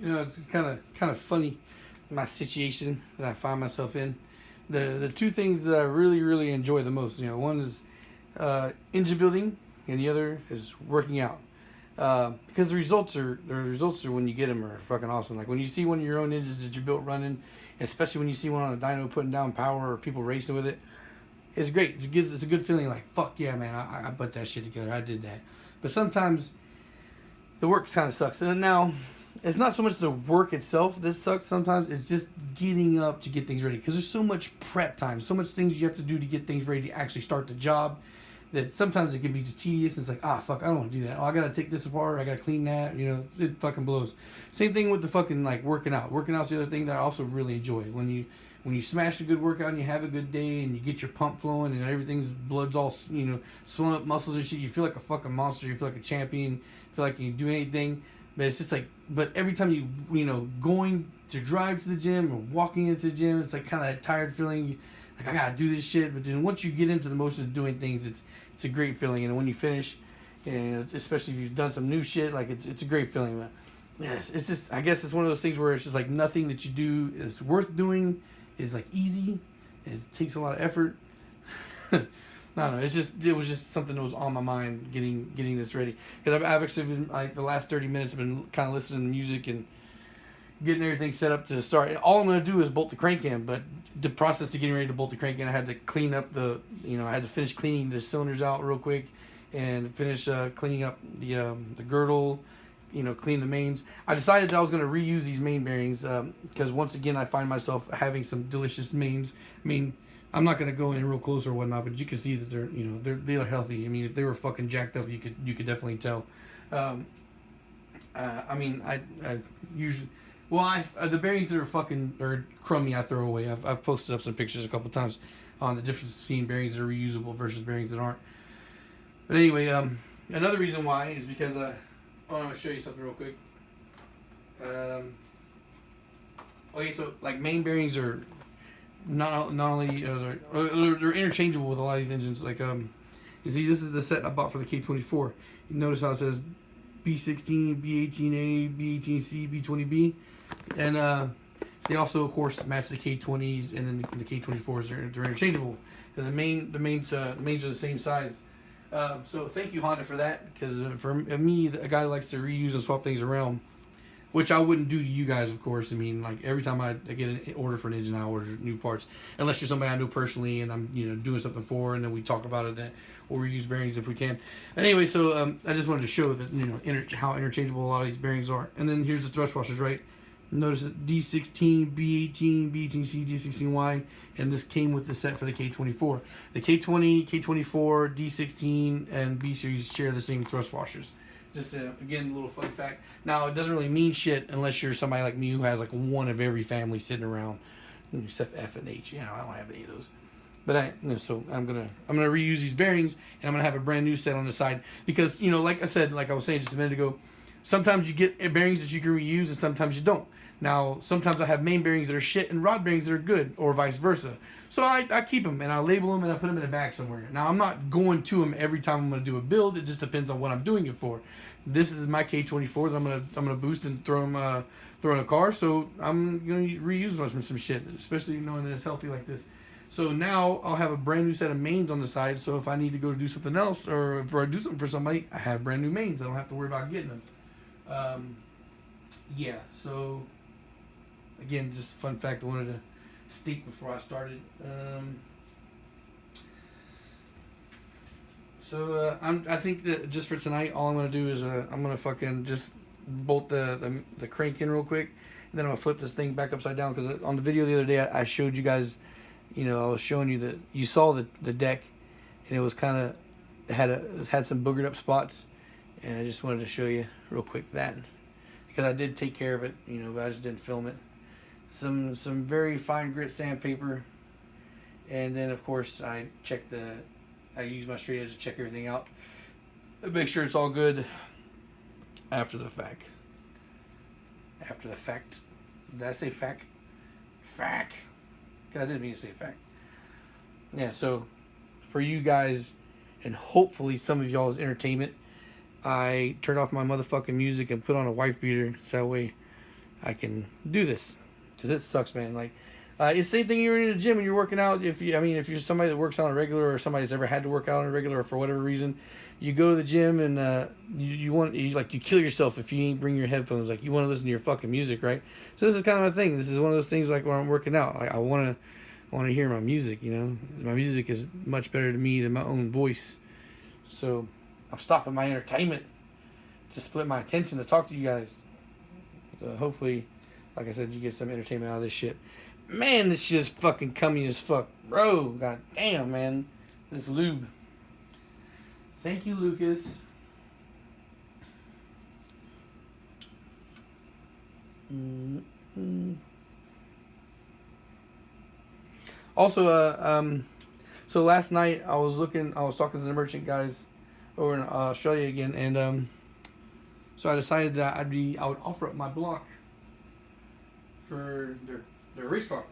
You know, it's just kind of funny, my situation that I find myself in. The two things that I really enjoy the most, you know, one is engine building, and the other is working out. Because the results are when you get them are fucking awesome. Like when you see one of your own engines that you built running, especially when you see one on a dyno putting down power or people racing with it, it's great. It's a good feeling. Like fuck yeah, man, I put that shit together. I did that. But sometimes the work kind of sucks. And now, it's not so much the work itself that sucks sometimes. It's just getting up to get things ready. Because there's so much prep time, so much things you have to do to get things ready to actually start the job, that sometimes it can be just tedious. It's like, fuck, I don't want to do that. Oh, I gotta take this apart. I gotta clean that. You know, it fucking blows. Same thing with the fucking like working out. Working out's the other thing that I also really enjoy. When you smash a good workout and you have a good day and you get your pump flowing and everything's blood's all swelling up muscles and shit, you feel like a fucking monster. You feel like a champion. You feel like you can do anything. But it's just like, but every time going to drive to the gym or walking into the gym, it's like kind of that tired feeling. Like I gotta do this shit. But then once you get into the motion of doing things, it's a great feeling. And when you finish, and especially if you've done some new shit, like it's a great feeling. But yes, it's just, I guess it's one of those things where it's just like nothing that you do is worth doing is like easy. It takes a lot of effort. I don't know. It was just something that was on my mind getting this ready. Because I've actually been like the last 30 minutes I've been kind of listening to music and getting everything set up to start. And all I'm gonna do is bolt the crank in. But the process to getting ready to bolt the crank in, I had to clean up I had to finish cleaning the cylinders out real quick, and finish cleaning up the girdle. Clean the mains. I decided that I was going to reuse these main bearings because once again I find myself having some delicious mains. I mean, I'm not going to go in real close or whatnot, but you can see that they're healthy. I mean, if they were fucking jacked up, you could definitely tell. I mean, I usually, the bearings that are fucking or crummy, I throw away. I've posted up some pictures a couple times on the difference between bearings that are reusable versus bearings that aren't. But anyway, another reason why is because I'm going to show you something real quick. Okay, so like main bearings are not only they're interchangeable with a lot of these engines. Like you see, this is the set I bought for the K24. You notice how it says B16, B18A, B18C, B20B, and they also of course match the K20s, and then the K24s. They're interchangeable. The mains are the same size. So thank you, Honda, for that, because for me, a guy that likes to reuse and swap things around, which I wouldn't do to you guys, of course. I mean, like every time I get an order for an engine, I order new parts, unless you're somebody I know personally and I'm doing something for, and then we talk about it, that we'll reuse bearings if we can. Anyway, so I just wanted to show that how interchangeable a lot of these bearings are. And then here's the thrust washers, right? Notice D16, B18, B18C, D16Y, and this came with the set for the K24. The K20, K24, D16, and B series share the same thrust washers. Just again, a little fun fact. Now, it doesn't really mean shit unless you're somebody like me who has like one of every family sitting around, except F and H. I don't have any of those. But so I'm gonna reuse these bearings, and I'm gonna have a brand new set on the side because like I was saying just a minute ago, sometimes you get bearings that you can reuse and sometimes you don't. Now, sometimes I have main bearings that are shit and rod bearings that are good, or vice versa. So I keep them and I label them and I put them in a bag somewhere. Now, I'm not going to them every time I'm going to do a build. It just depends on what I'm doing it for. This is my K24 that I'm gonna boost and throw in a car. So I'm going to reuse them from some shit, especially knowing that it's healthy like this. So now I'll have a brand new set of mains on the side. So if I need to go do something else or if I do something for somebody, I have brand new mains. I don't have to worry about getting them. So again, just a fun fact I wanted to state before I started. I think that just for tonight, all I'm going to do is I'm going to fucking just bolt the crank in real quick, and then I'm going to flip this thing back upside down, because on the video the other day I showed you guys, I was showing you that you saw the deck, and it was kind of, it had some boogered up spots, and I just wanted to show you real quick that, because I did take care of it, but I just didn't film it. Some very fine grit sandpaper, and then of course I use my straight edge to check everything out, make sure it's all good after the fact. Did I say fact? Fact. I didn't mean to say fact. Yeah, so for you guys and hopefully some of y'all's entertainment, I turned off my motherfucking music and put on a wife beater, so that way I can do this, because it sucks, man. Like, it's the same thing. You're in the gym and you're working out. If you're somebody that works out on a regular, or somebody that's ever had to work out on a regular, or for whatever reason, you go to the gym and you kill yourself if you ain't bring your headphones. Like, you want to listen to your fucking music, right? So this is kind of a thing. This is one of those things, like, when I'm working out, I want to hear my music. You know, my music is much better to me than my own voice. So I'm stopping my entertainment to split my attention to talk to you guys. Hopefully, like I said, you get some entertainment out of this shit. Man, this shit's fucking cummy as fuck. Bro, god damn, man. This lube. Thank you, Lucas. Mm-hmm. Also, so last night I was talking to the merchant guys over in Australia again, and so I decided that I would offer up my block for their race car,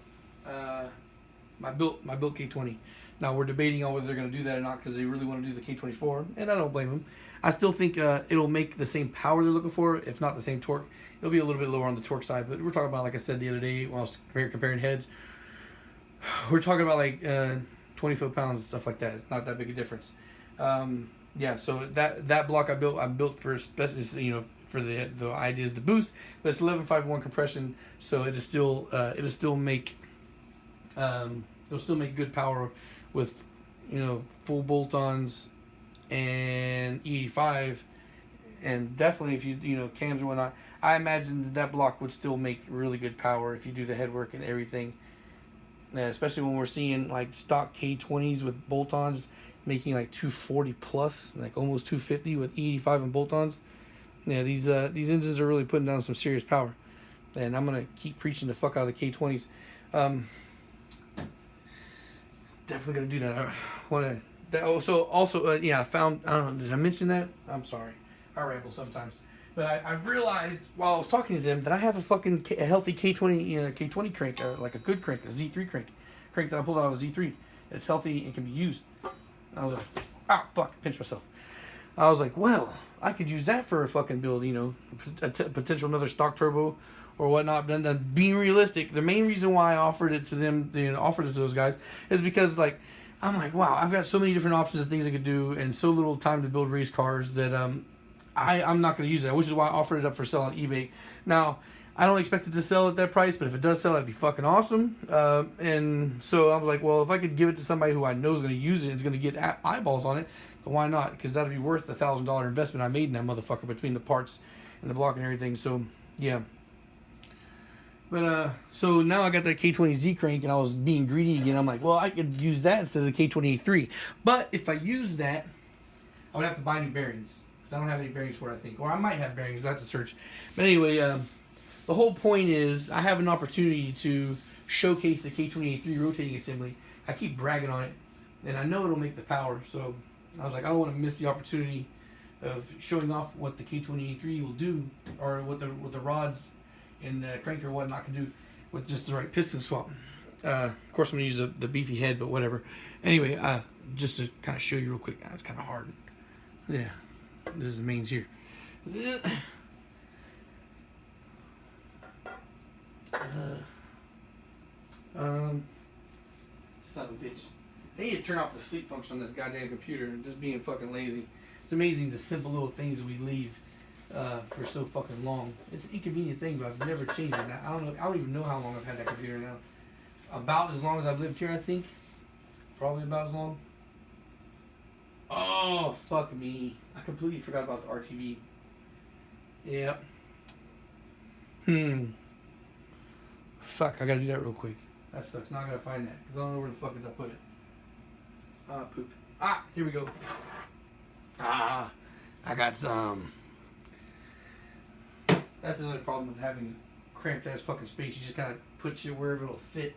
my built K20. Now we're debating on whether they're going to do that or not, because they really want to do the K24, and I don't blame them. I still think it'll make the same power they're looking for, if not the same torque. It'll be a little bit lower on the torque side, but we're talking about, like I said the other day when I was comparing heads, we're talking about like 20 foot-pounds and stuff like that. It's not that big a difference. Yeah, so that block I built for for the idea is to boost, but it's 11.51 compression, so it'll still make good power with full bolt-ons and E85, and definitely if you cams and whatnot. I imagine that block would still make really good power if you do the headwork and everything. Especially when we're seeing like stock K20s with bolt-ons making like 240 plus, like almost 250 with E85 and bolt-ons. Yeah, these engines are really putting down some serious power, and I'm gonna keep preaching the fuck out of the K20s. Definitely gonna do that. I wanna. I found. I don't know. Did I mention that? I'm sorry. I ramble sometimes. But I realized while I was talking to them that I have a healthy K20 crank, like a good crank, a Z3 crank that I pulled out of a Z3. It's healthy and can be used. I was like, fuck, pinch myself. I was like, well, I could use that for a fucking build, potential another stock turbo or whatnot. But then being realistic, the main reason why I offered it to them, offered it to those guys, is because I'm like, wow, I've got so many different options of things I could do and so little time to build race cars that I'm not going to use that, which is why I offered it up for sale on eBay. Now, I don't expect it to sell at that price, but if it does sell, that'd be fucking awesome. And so I was like, well, if I could give it to somebody who I know is going to use it and is going to get eyeballs on it, then why not? Because that'd be worth the $1,000 investment I made in that motherfucker between the parts and the block and everything. So, yeah. But, so now I got that K20Z crank and I was being greedy again. I'm like, well, I could use that instead of the K20A3. But if I use that, I would have to buy new bearings. I don't have any bearings for it, I think. Or I might have bearings, but I have to search. But anyway, the whole point is I have an opportunity to showcase the K28-3 rotating assembly. I keep bragging on it, and I know it'll make the power. So I was like, I don't want to miss the opportunity of showing off what the K28-3 will do, or what the rods and the crank or whatnot can do with just the right piston swap. Of course, I'm going to use the beefy head, but whatever. Anyway, just to kind of show you real quick. It's kind of hard. Yeah. This is the mains here. Son of a bitch. I need to turn off the sleep function on this goddamn computer. Just being fucking lazy. It's amazing the simple little things we leave for so fucking long. It's an inconvenient thing, but I've never changed it. Now, I don't even know how long I've had that computer now. About as long as I've lived here, I think. Probably about as long. Oh, fuck me. I completely forgot about the RTV. Yep. Fuck, I gotta do that real quick. That sucks. Now I gotta find that, because I don't know where the fuck I put it. Poop. Here we go. I got some. That's another problem with having cramped ass fucking space. You just gotta put shit wherever it'll fit.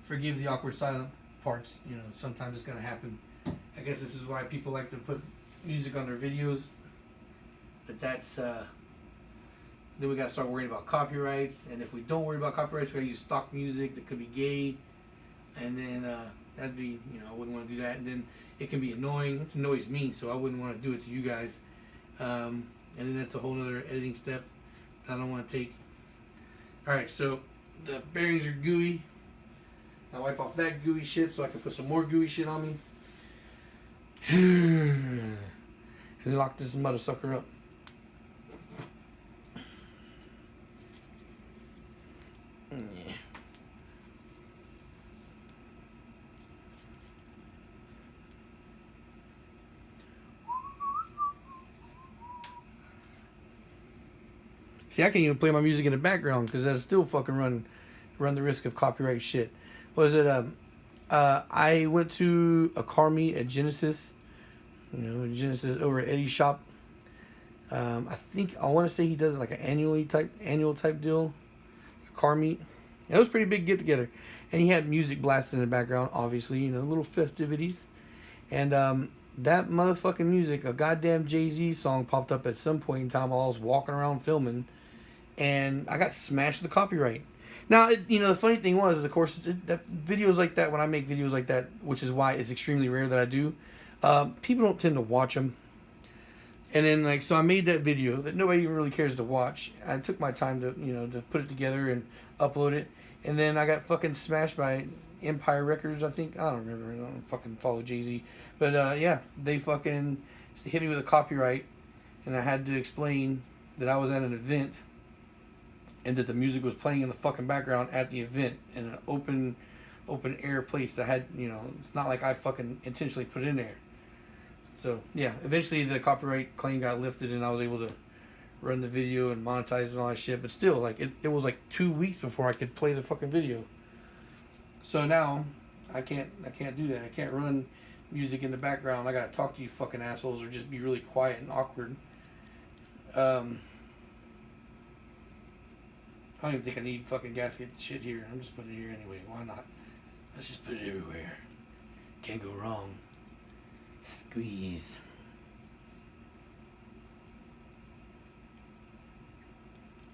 Forgive the awkward silent parts. Sometimes it's gonna happen. I guess this is why people like to put music on their videos. But that's Then we got to start worrying about copyrights. And if we don't worry about copyrights, we got to use stock music that could be gay. And then that'd be, I wouldn't want to do that. And then it can be annoying. It annoys me, so I wouldn't want to do it to you guys. And then that's a whole other editing step I don't want to take. Alright, so the bearings are gooey. I wipe off that gooey shit so I can put some more gooey shit on me. And lock this mother sucker up. Yeah. See, I can't even play my music in the background because that's still fucking run the risk of copyright shit. Was it I went to a car meet at Genesis, Genesis over at Eddie's shop. I want to say he does like an annual type deal, a car meet. It was a pretty big get together, and he had music blasting in the background, obviously, little festivities, and that motherfucking music, a goddamn Jay-Z song popped up at some point in time while I was walking around filming, and I got smashed with the copyright. Now, the funny thing was, of course, that videos like that, when I make videos like that, which is why it's extremely rare that I do, people don't tend to watch them. And then, so I made that video that nobody even really cares to watch. I took my time to, to put it together and upload it. And then I got fucking smashed by Empire Records, I think. I don't remember. I don't fucking follow Jay-Z. But, yeah, they fucking hit me with a copyright. And I had to explain that I was at an event and that the music was playing in the fucking background at the event in an open air place that had, it's not like I fucking intentionally put it in there. So, yeah, eventually the copyright claim got lifted and I was able to run the video and monetize and all that shit. But still, it was 2 weeks before I could play the fucking video. So now, I can't do that. I can't run music in the background. I gotta talk to you fucking assholes or just be really quiet and awkward. I don't even think I need fucking gasket shit here. I'm just putting it here anyway. Why not? Let's just put it everywhere. Can't go wrong. Squeeze.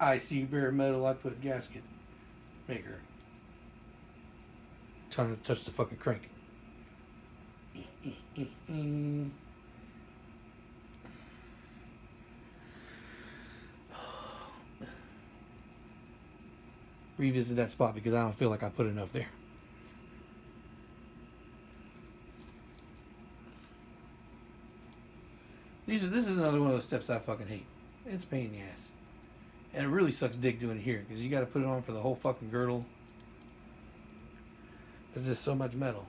I see bare metal. I put gasket maker. Trying to touch the fucking crank. Revisit that spot because I don't feel like I put enough there. This is another one of those steps I fucking hate. It's a pain in the ass. And it really sucks dick doing it here because you got to put it on for the whole fucking girdle. There's just so much metal.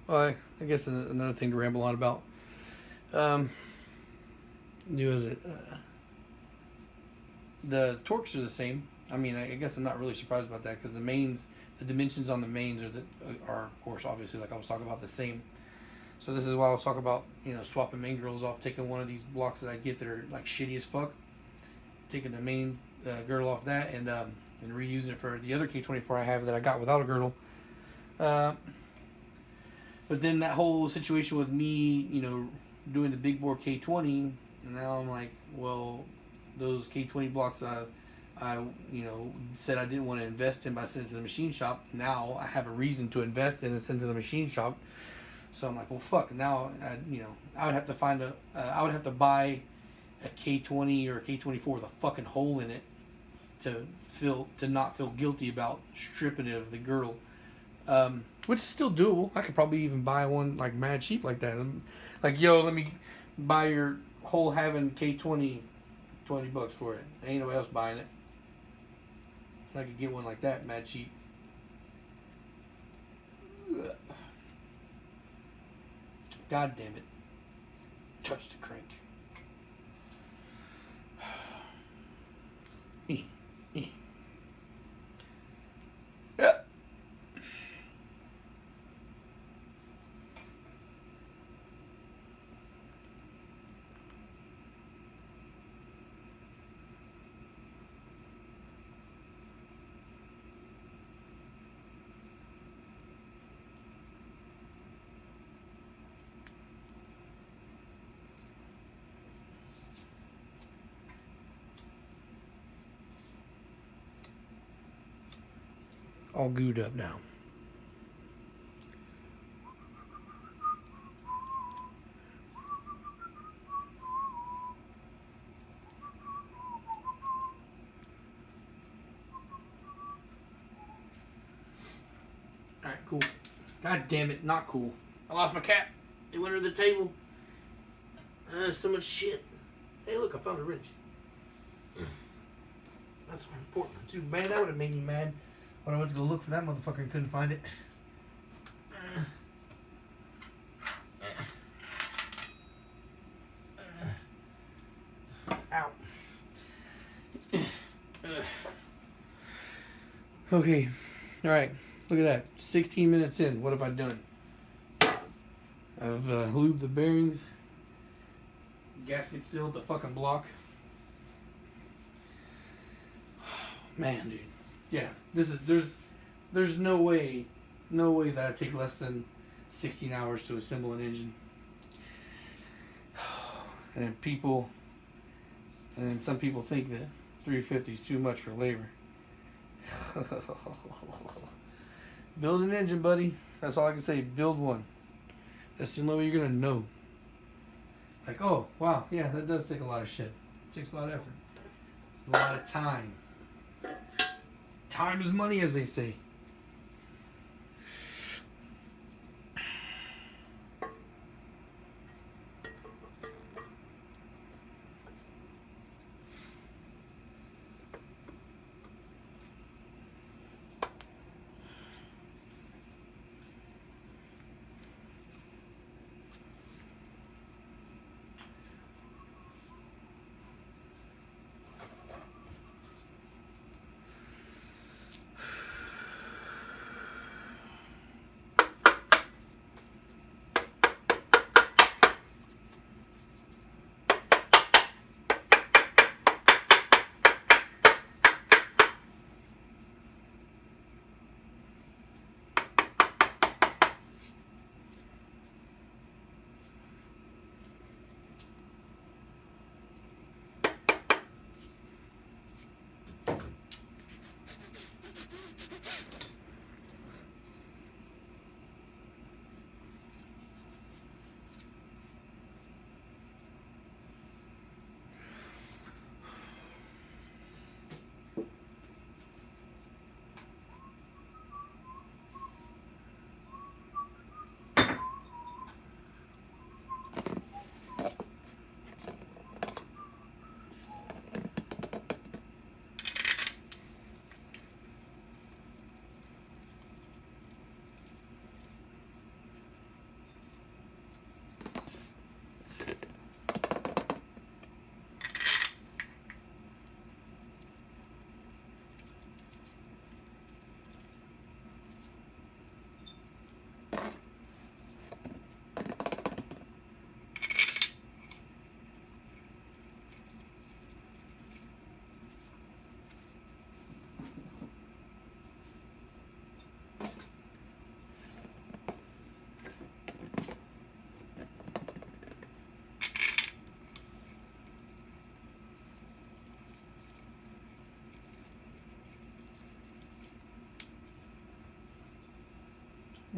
Well, I guess another thing to ramble on about. The torques are the same. I mean, I guess I'm not really surprised about that because the dimensions on the mains are of course, obviously, like I was talking about, the same. So this is why I was talking about, swapping main girdles off, taking one of these blocks that I get that are like shitty as fuck, taking the main girdle off that and reusing it for the other K24 I have that I got without a girdle. But then that whole situation with me, doing the big bore K20, now I'm like, well, those K20 blocks that I said I didn't want to invest in by sending to the machine shop, now I have a reason to invest in and send to the machine shop. So I'm like, well, fuck. Now, I would have to I would have to buy a K20 or a K24 with a fucking hole in it to not feel guilty about stripping it of the girdle. Which is still doable. I could probably even buy one like mad cheap like that. I'm like, yo, let me buy your whole having K20, $20 for it. Ain't nobody else buying it. I could get one like that mad cheap. God damn it. Touch the crank. all gooed up now. Alright, cool. God damn it, not cool. I lost my cap. It went under the table. There's so much shit. Hey, look, I found a wrench. That's important. Too bad. That would have made me mad when I went to go look for that motherfucker and couldn't find it. Ow. Okay. Alright. Look at that. 16 minutes in. What have I done? I've lubed the bearings. Gasket sealed the fucking block. Man, dude. Yeah. There's no way that I take less than 16 hours to assemble an engine. And some people think that 350 is too much for labor. Build an engine, buddy. That's all I can say. Build one. That's the only way you're gonna know. Like, oh, wow, yeah, that does take a lot of shit. It takes a lot of effort. It's a lot of time. Time is money, as they say.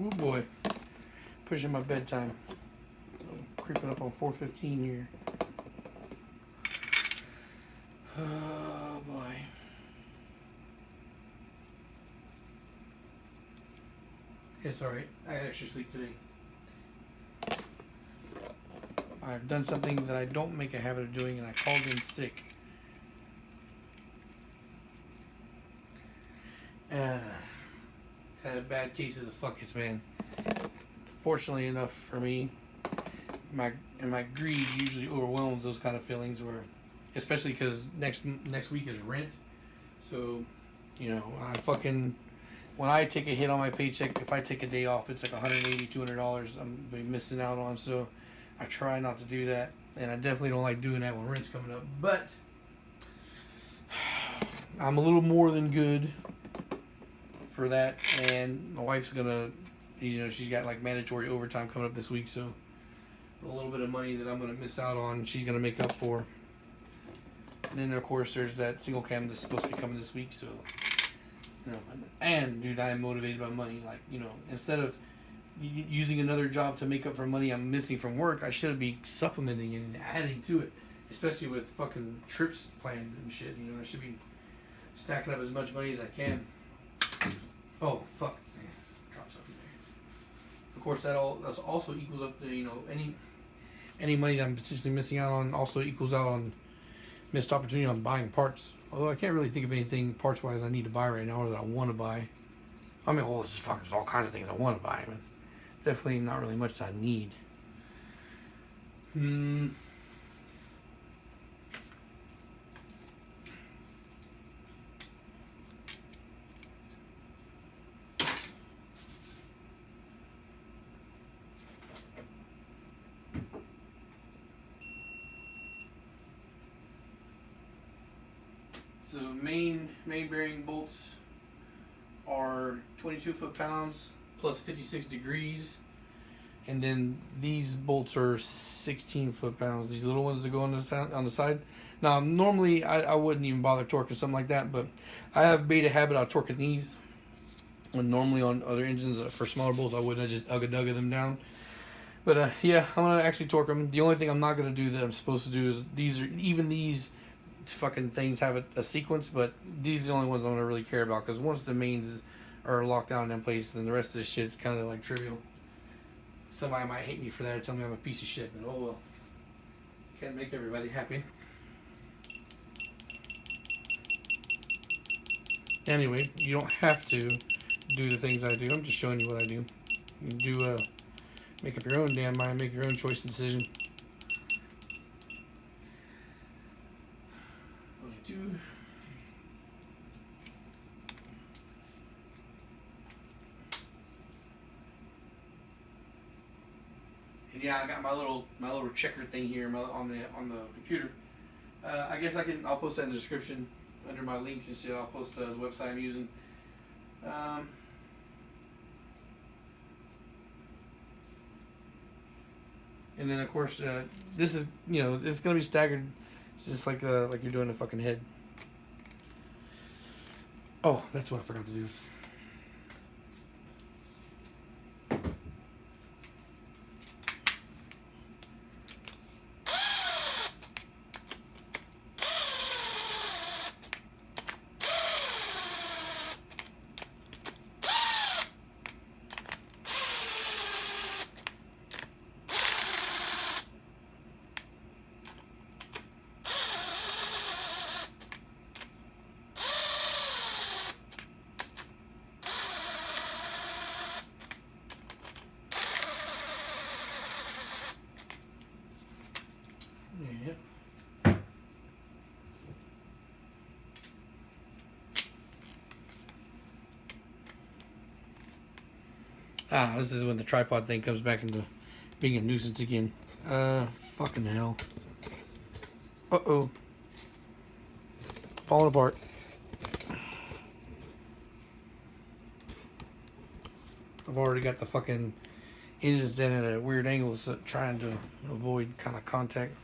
Oh boy, pushing my bedtime. I'm creeping up on 4:15 here. Oh boy. It's alright. I had extra sleep today. I've done something that I don't make a habit of doing, and I called in sick. Had a bad case of the fuckets, man. Fortunately enough for me, my greed usually overwhelms those kind of feelings, where, especially because next week is rent. So, you know, when I take a hit on my paycheck, if I take a day off, it's like $180, $200 I'm be missing out on. So I try not to do that, and I definitely don't like doing that when rent's coming up. But I'm a little more than good for that, and my wife's gonna, you know, she's got like mandatory overtime coming up this week, so a little bit of money that I'm gonna miss out on, she's gonna make up for. And then of course there's that single cam that's supposed to be coming this week, so You know, and dude, I am motivated by money. Like, you know, instead of using another job to make up for money I'm missing from work, I should be supplementing and adding to it. Especially with fucking trips planned and shit. You know, I should be stacking up as much money as I can. Oh fuck! Man, drop something there. Of course, that's also equals up to, you know, any money that I'm potentially missing out on also equals out on missed opportunity on buying parts. Although I can't really think of anything parts wise I need to buy right now or that I want to buy. I mean, well, there's all kinds of things I want to buy. I mean, definitely not really much that I need. So main bearing bolts are 22 foot-pounds plus 56 degrees, and then these bolts are 16 foot-pounds. These little ones that go on the side. Now normally I wouldn't even bother torquing something like that, but I have made a habit of torquing these. When normally on other engines for smaller bolts I wouldn't. I just ugga them down. But yeah, I'm gonna actually torque them. The only thing I'm not gonna do that I'm supposed to do is these fucking things have a sequence, but these are the only ones I'm gonna really care about, because once the mains are locked down in place, then the rest of the shit's kind of like trivial. Somebody might hate me for that or tell me I'm a piece of shit, but oh well. Can't make everybody happy. Anyway, you don't have to do the things I do. I'm just showing you what I do. You do make up your own damn mind, make your own choice and decision. And yeah, I got my little checker thing here on the computer. I guess I'll post that in the description under my links and shit. I'll post the website I'm using. And then of course this is, you know, it's gonna be staggered. It's just like you're doing a fucking head. Oh, that's what I forgot to do. This is when the tripod thing comes back into being a nuisance again. Fucking hell. Uh-oh. Falling apart. I've already got the fucking hinges in at a weird angle, so trying to avoid kind of contact.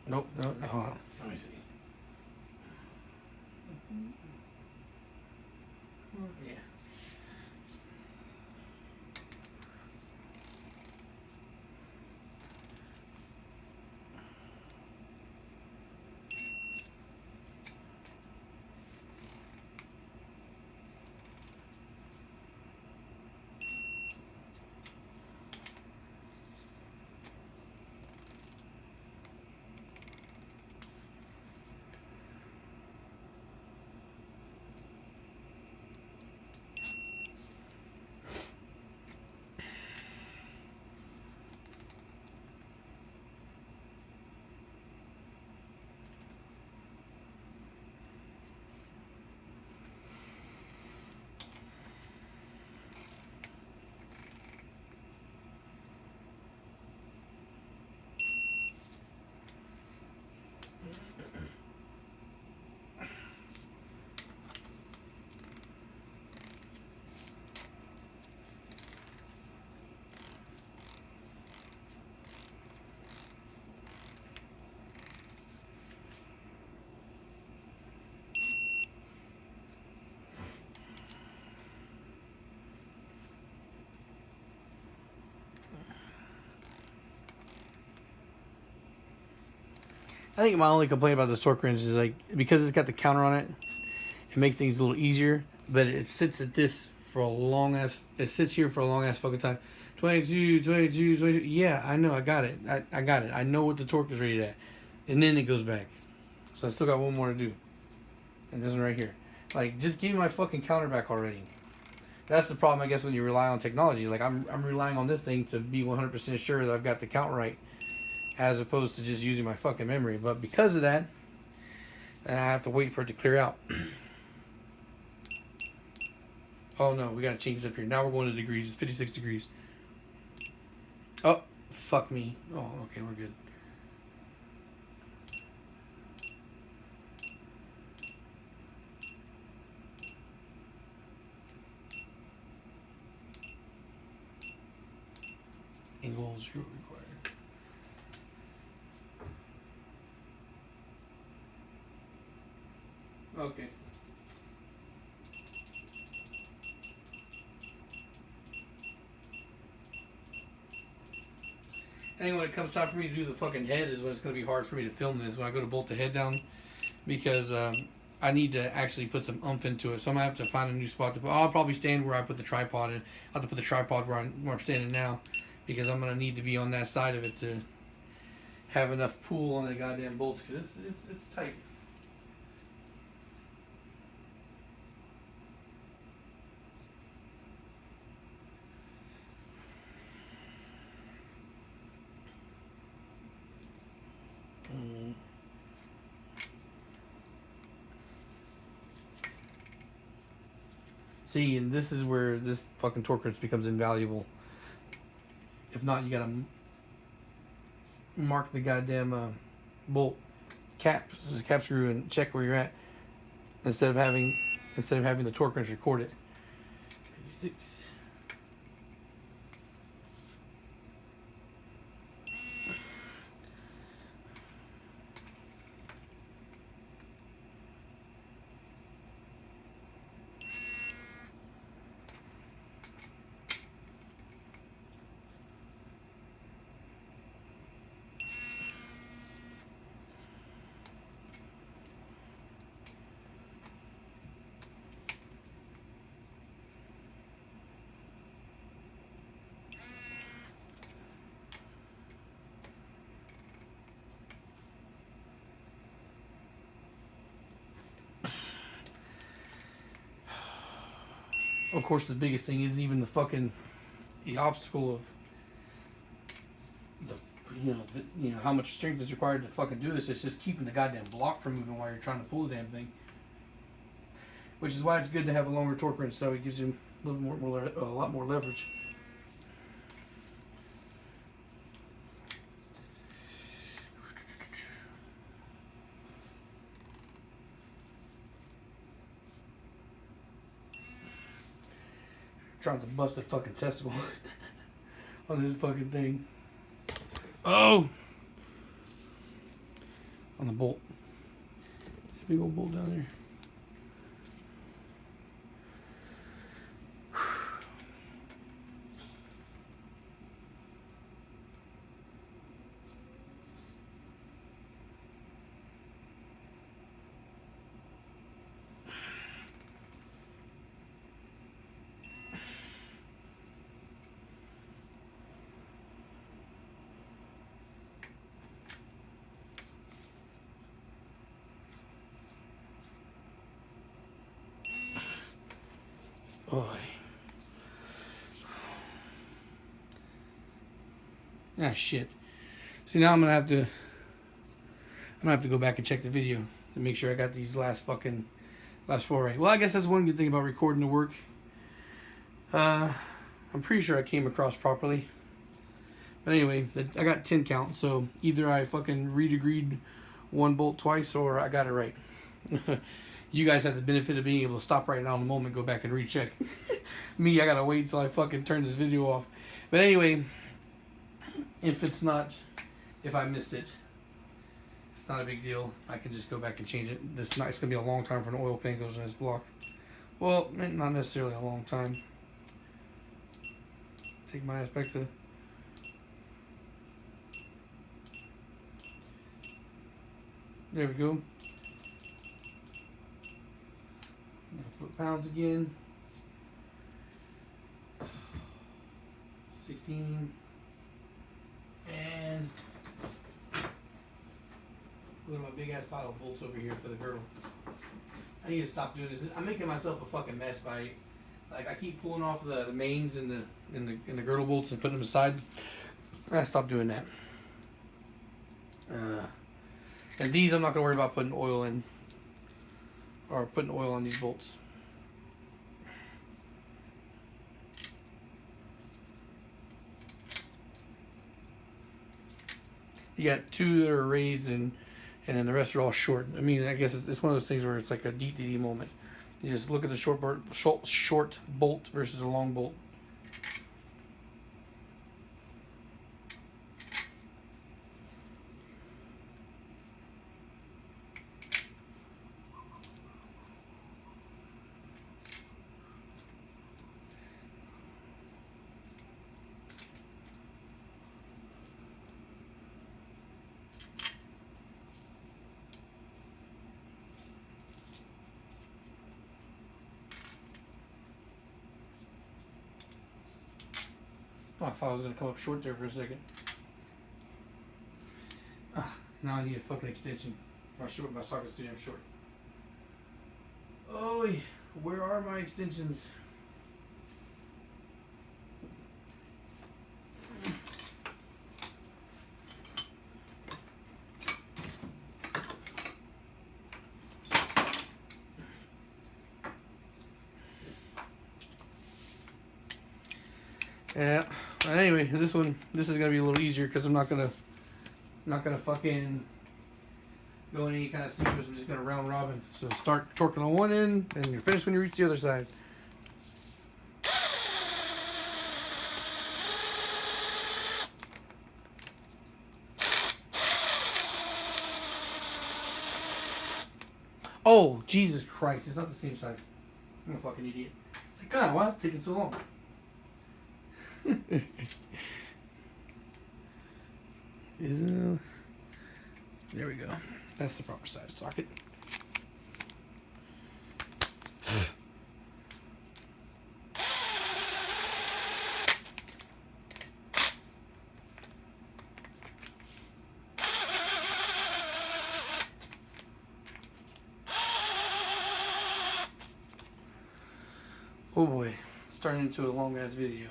Nope, no, hold on. Let me see. Yeah. I think my only complaint about this torque wrench is like because it's got the counter on it, it makes things a little easier. But it sits at this for a long ass. It sits here for a long ass fucking time. 22, 22, 22. Yeah, I know. I got it. I got it. I know what the torque is rated at, and then it goes back. So I still got one more to do. And this one right here. Like, just give me my fucking counter back already. That's the problem, I guess, when you rely on technology. Like, I'm relying on this thing to be 100% sure that I've got the count right, as opposed to just using my fucking memory. But because of that, I have to wait for it to clear out. Oh no, we gotta change it up here. Now we're going to degrees. It's 56 degrees. Oh, fuck me. Oh, okay, we're good. Angles required. Okay. I think when it comes time for me to do the fucking head is when it's going to be hard for me to film this, when I go to bolt the head down, because I need to actually put some oomph into it. So I'm going to have to find a new spot to put. I'll probably stand where I put the tripod in. I'll have to put the tripod where I'm standing now, because I'm going to need to be on that side of it to have enough pull on the goddamn bolts, because it's tight. See, and this is where this fucking torque wrench becomes invaluable. If not, you gotta mark the goddamn bolt cap, the cap screw, and check where you're at instead of having the torque wrench record it. 56. Of course, the biggest thing isn't even the obstacle of the how much strength is required to fucking do this. It's just keeping the goddamn block from moving while you're trying to pull the damn thing. Which is why it's good to have a longer torque wrench, so it gives you a lot more leverage. Trying to bust a fucking testicle on this fucking thing. Oh! On the bolt. Big old bolt down there. Boy. Ah, shit. See, now I'm gonna have to go back and check the video to make sure I got these last four right. Well, I guess that's one good thing about recording the work. I'm pretty sure I came across properly. But anyway, I got 10 count, so either I fucking redegreed one bolt twice or I got it right. You guys have the benefit of being able to stop right now in the moment, go back and recheck. Me, I gotta wait until I fucking turn this video off. But anyway, if I missed it, it's not a big deal. I can just go back and change it. It's gonna be a long time for an oil pan goes in this block. Well, not necessarily a long time. Take my ass back to... There we go. Foot-pounds again. 16. And look at my big ass pile of bolts over here for the girdle. I need to stop doing this. I'm making myself a fucking mess by, like, I keep pulling off the mains and the girdle bolts and putting them aside. I gotta stop doing that. And these I'm not gonna worry about putting oil in, or putting oil on these bolts. You got two that are raised and then the rest are all short. I mean, I guess it's one of those things where it's like a DTD moment. You just look at the short bolt versus a long bolt. Oh, I thought I was going to come up short there for a second. Now I need a fucking extension. My socket's too damn short. Oh, where are my extensions? Yeah. Anyway, this is gonna be a little easier because I'm not gonna fucking go in any kind of sequence. I'm just gonna round robin. So start torquing on one end, and you're finished when you reach the other side. Oh, Jesus Christ! It's not the same size. I'm a fucking idiot. Like, God, why is it taking so long? There we go. That's the proper size socket. Oh boy, it's turning into a long ass video.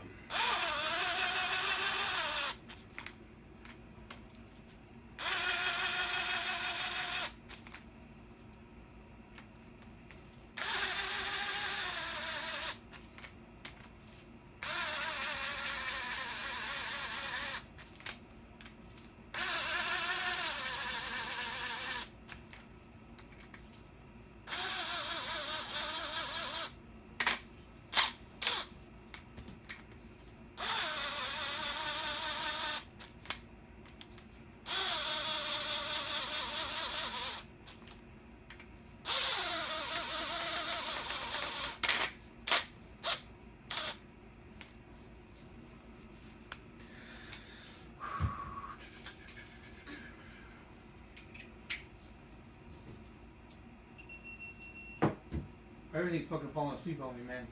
Everything's fucking falling asleep on me, man.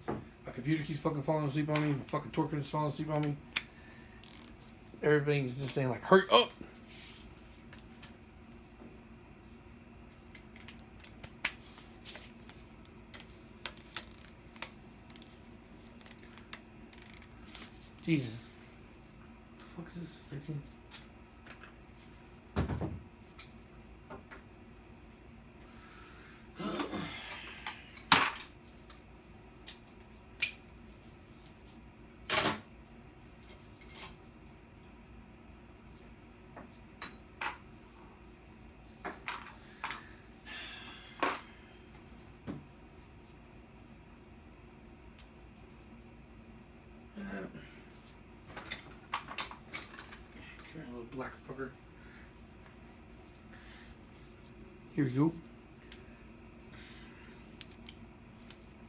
My computer keeps fucking falling asleep on me. My fucking torque is falling asleep on me. Everything's just saying, like, hurry up! Jesus. What the fuck is this? 13? Little black fucker. Here we go.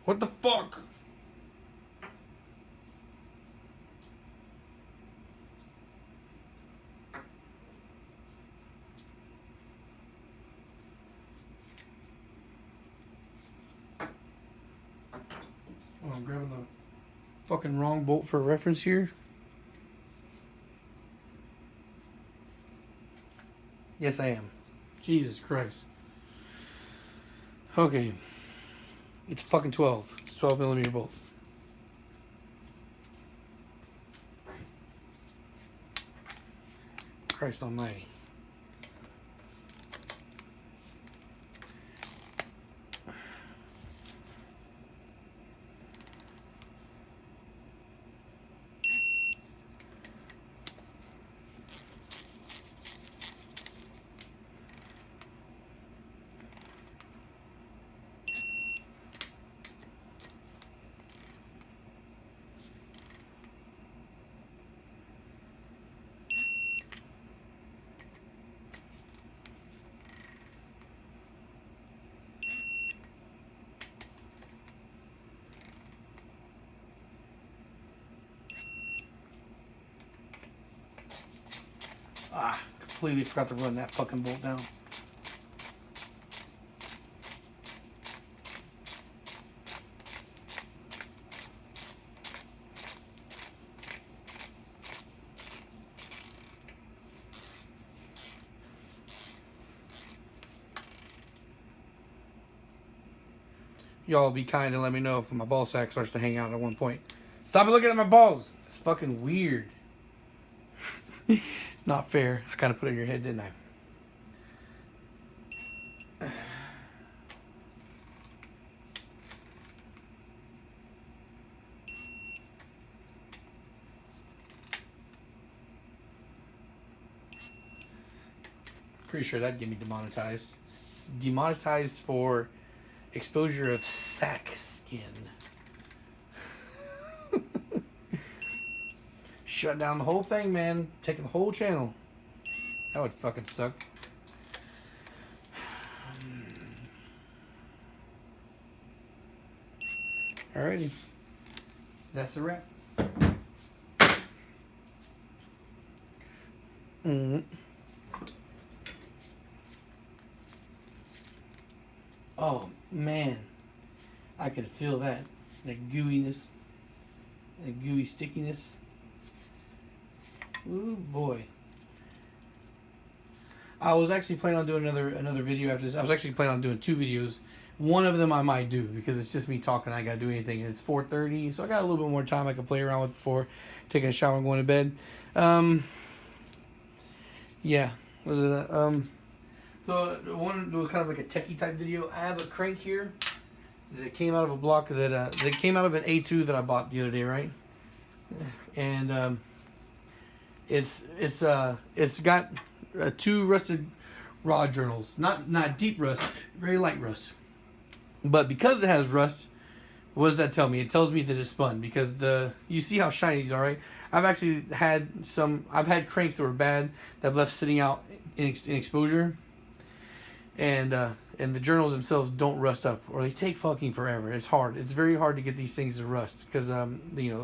What the fuck? grabbing the fucking wrong bolt for reference here. Yes, I am. Jesus Christ. Okay. It's fucking 12. It's 12 millimeter bolt. Christ almighty. Completely forgot to run that fucking bolt down. Y'all be kind and let me know if my ball sack starts to hang out at one point. Stop looking at my balls. It's fucking weird. Not fair. I kind of put it in your head, didn't I? Pretty sure that'd get me demonetized. Demonetized for exposure of sack skin. Shut down the whole thing, man. Taking the whole channel. That would fucking suck. Alrighty. That's a wrap. Oh, man. I can feel that. That gooiness. That gooey stickiness. Ooh, boy. I was actually planning on doing another video after this. I was actually planning on doing 2 videos. One of them I might do because it's just me talking. I got to do anything. And it's 4:30, so I got a little bit more time I can play around with before taking a shower and going to bed. Yeah. Was it so one was kind of like a techie type video. I have a crank here that came out of a block that came out of an A2 that I bought the other day, right? And it's got 2 rusted rod journals. Not deep rust, very light rust. But because it has rust, what does that tell me? It tells me that it's spun because you see how shiny these are, right? I've actually had cranks that were bad that I've left sitting out in exposure, and the journals themselves don't rust up, or they take fucking forever. It's hard. It's very hard to get these things to rust because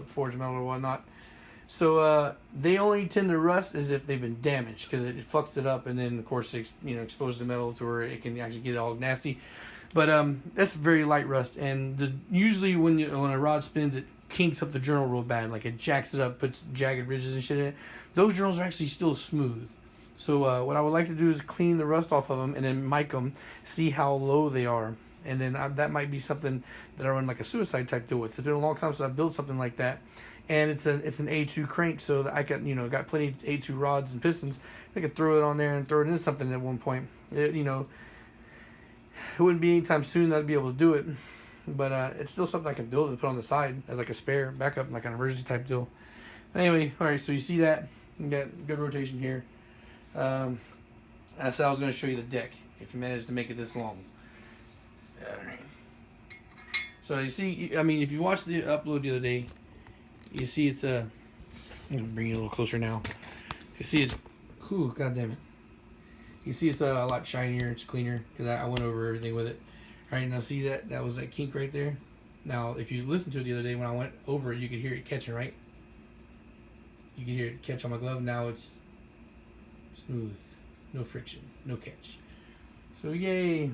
forged metal or whatnot. So they only tend to rust as if they've been damaged because it fucks it up, and then of course it exposes the metal to where it can actually get all nasty. But that's very light rust, and usually when a rod spins, it kinks up the journal real bad, like it jacks it up, puts jagged ridges and shit in it. Those journals are actually still smooth. So what I would like to do is clean the rust off of them and then mic them, see how low they are, and then that might be something that I run like a suicide type deal with. It's been a long time since I've built something like that, and it's an A2 crank, so that I got plenty of A2 rods and pistons. I could throw it on there and throw it into something at one point. It wouldn't be anytime soon that I'd be able to do it, but it's still something I can build and put on the side as like a spare backup, like an emergency type deal. Anyway, all right, so you see that you got good rotation here. I said I was going to show you the deck if you managed to make it this long. All right. So you see, I mean, if you watched the upload the other day, you see it's I'm gonna bring you a little closer now. You see it's, whew, god damn it. You see it's a lot shinier, it's cleaner, because I went over everything with it. Alright, now see that was that kink right there? Now, if you listened to it the other day when I went over it, you could hear it catching, right? You can hear it catch on my glove. Now it's smooth. No friction. No catch. So, yay.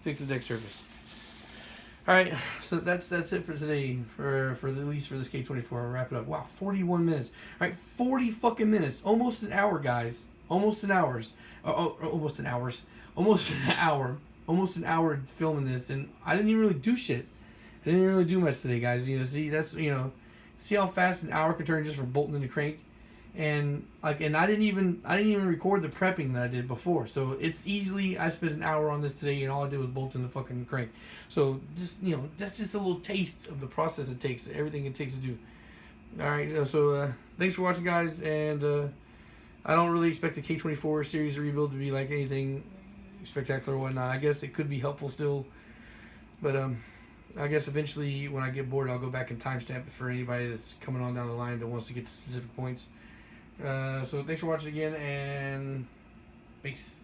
Fix the deck surface. All right, so that's it for today. For at least for this K24, I'll wrap it up. Wow, 41 minutes. All right, 40 fucking minutes, almost an hour, guys. Almost an hour's. Almost an hour's. Almost an hour. Almost an hour filming this, and I didn't even really do shit. I didn't really do much today, guys. See that's see how fast an hour could turn just from bolting in the crank. And and I didn't even record the prepping that I did before, so it's easily I spent an hour on this today, and all I did was bolt in the fucking crank. So just that's just a little taste of the process it takes, everything it takes to do. All right, so thanks for watching, guys, and I don't really expect the K24 series rebuild to be like anything spectacular or whatnot. I guess it could be helpful still, but I guess eventually when I get bored, I'll go back and timestamp it for anybody that's coming on down the line that wants to get to specific points. So thanks for watching again, and peace.